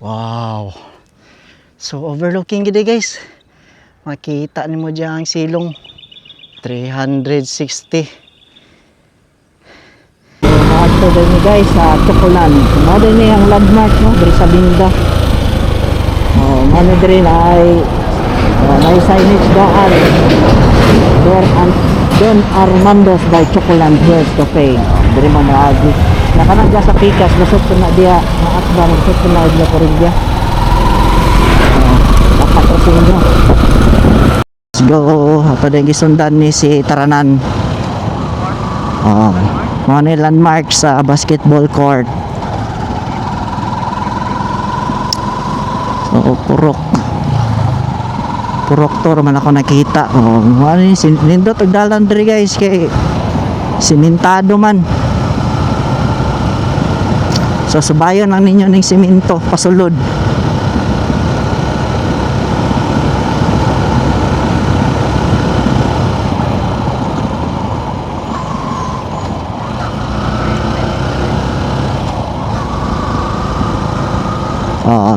Wow. So overlooking gid guys. Makita nimo diyan ang silong 360. Ato din ni guys sa Chocolan. Mao din ni ang landmark no diri sa Binda. Oh, mano diri na ay may signage daan. Don Armando's by Chocolan Hills Cafe. Diri mo maagi. Nakanagya sa Pikas, lusot ko na diya, maakbang, lusot ko na diya po rin diya. Papatrosin nyo. Let's go. Ito din gisundan ni si Taranan. Mga ni landmark sa basketball court. So, purok to man ako nakita. Ano ni nindot og dalan diri guys kay simentado man. So subayon lang ninyo ng simento pasulod.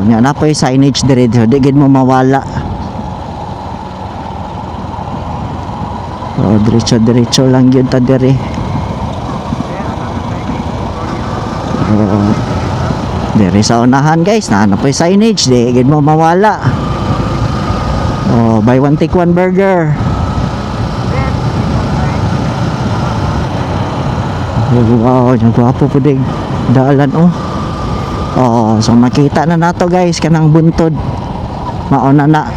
Nga na po yung signage diri dito, di gid mo mawala. Diretso lang yun ta diri. Diri sa unahan guys, na po yung signage, di gid mo mawala. Buy one take one burger. Wow, nagwapo po din daalan so makita na nato guys kanang buntod mauna na.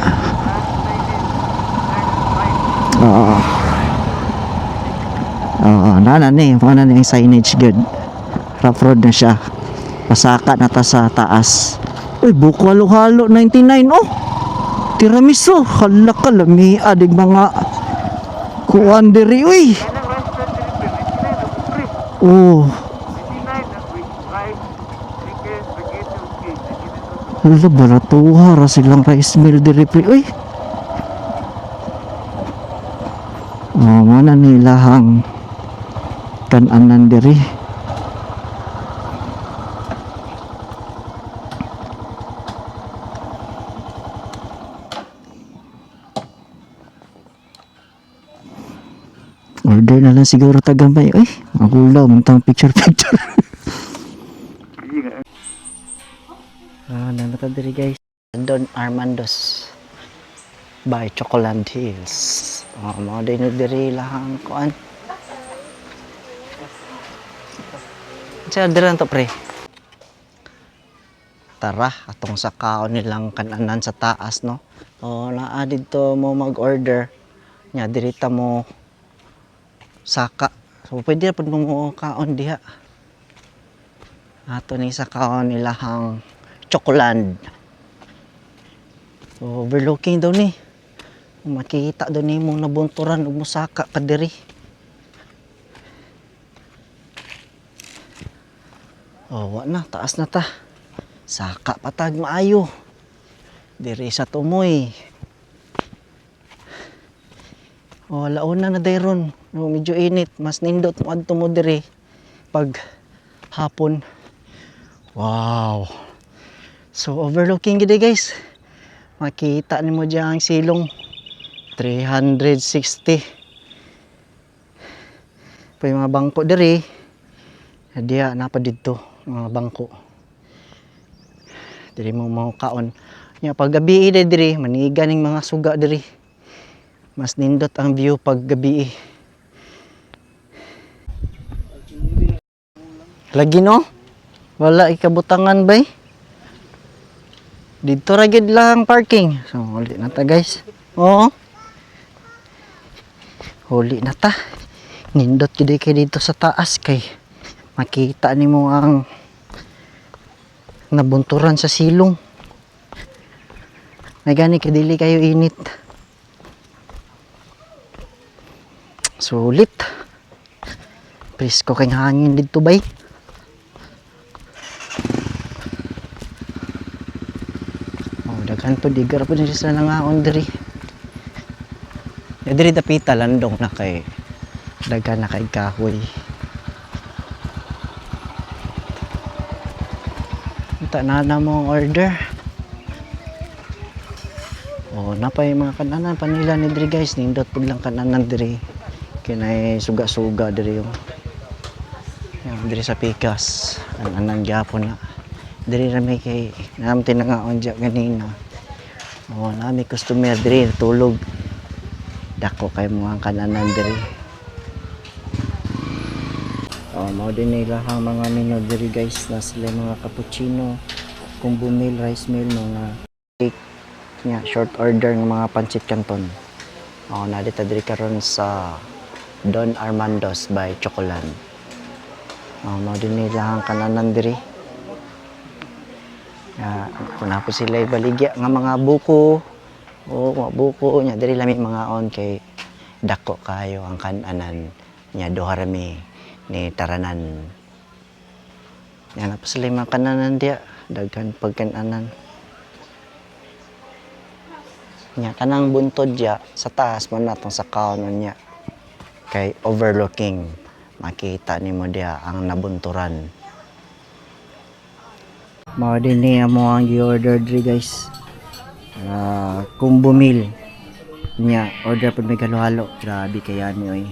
Nana ni ang signage good. Rough road na siya, pasaka na ta sa taas. Uy, buko halo-halo 99 tiramisu, hala kalami adig mga kuan diri uy. Hala, baratuha ra silang rice mill diri pre uy. Mana nilahang kananan diri. Order na lang siguro tagamay. Uy, magulaw mong picture. Nanata diri guys, Don Armando's by Chocolan Hills. Mga din diri lang kuan. Sa diran to pre. Tara, atong sa kaon nilang kananan sa taas no. Naa dito mo mag-order. Nya diri ta mo saka. So pwede pud mo kaon diha. Ato ni sa kaon nilahang Chocolan. So, overlooking daw ni. Makikita daw ni mong nabunturan ug musaka pa diri. Wa na, taas na ta. Saka patag maayo. Diri sa tumoy. Launa na dayron. Medyo init, mas nindot mo adto mo diri pag hapon. Wow. So overlooking gid guys. Makita nimo diyan ang silong 360. Pa yung mga bangko diri. Diya napa didto mga bangko. Diri mo kaon. Nya pag gabi diri maniga ning mga suga diri. Mas nindot ang view pag gabi. Lagi no? Wala ikabutangan bay. Dito ra gid lang parking. So huli na ta guys. Huli na ta. Nindot gid kay dito sa taas kay makita nimo ang nabunturan sa silong. Nagani kadili kayo init. Sulit. Presko kay hangin dito bay. Daghan po digar po diri sa nangaon diri. Diri dapita landong na kay daghan na kay kahoy. makita na mo ang order. Oh, napay mga kananan panila ni diri guys, nindot pud lang kananan diri. Kinay suga-suga diri yung diri sa pikas. Anan gyapon na. Diri ra may kay namti na nga onja ganina. Oh, nami customer diri tulog. Dako kay mga kananan diri. Oh, mao din nila ang mga menu diri guys, na sila mga cappuccino, combo meal, rice meal, mga cake nya, short order ng mga pancit canton. Oh, nadita diri karon sa Don Armando's by Chocolan. Oh, mao din nila ang kananan diri. Kuna po sila baligya nga mga buko. Oh, mga buko nya diri lami mga on kay dako kayo ang kananan nya duha rami ni taranan. Yan na po sila mga kananan diya, daghan pagkananan. Nya kanang buntod diya sa taas man natong sa kaon niya. Kay overlooking, makita nimo diya ang nabunturan. Mao din niya mo ang gi-order diri guys. Combo meal. Nya order pud may halo-halo. Grabe kaya ni oy.